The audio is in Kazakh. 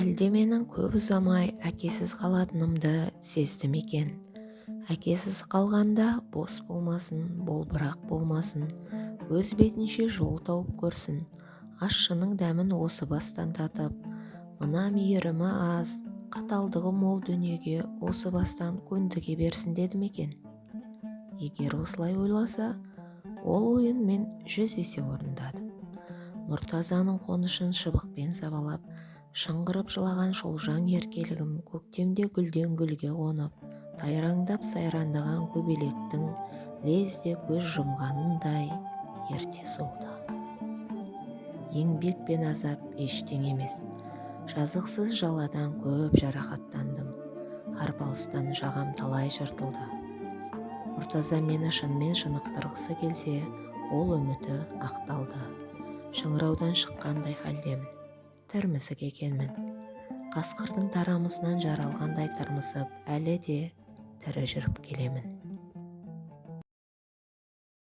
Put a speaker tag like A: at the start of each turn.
A: Әлде менің көп ұзамай әкесіз қалатынымды сездім екен. Әкесіз қалғанда бос болмасын, болбырақ болмасын, өз бетінше жол тауып көрсін. Ащының дәмін осы бастан татып, мына мейірімі аз, қаталдығы мол дүниеге осы бастан көндіге берсін дедім екен. Егер осылай ойласа, ол ойын мен 100 есе орындадым. Мұртазаның қонышын шыбықпен сабалап, шыңғырып жылаған шолжаң еркелігім көктемде гүлден гүлге қонып, тайраңдап сайрандаған көбелектің лезде көз жұмғанындай ерте солды. Еңбек пен азап ештеңе емес. Жазықсыз жаладан көп жарақаттандым. Арпалыстан жағам талай жыртылды. Мұртаза мені шынымен шынықтырғысы келсе, ол үміті ақталды. Шыңыраудан шыққандай халдемін. Тірмісік екенмін. Қасқырдың тарамысынан жаралғандай тырмысып, әлі де тірі жүріп келемін.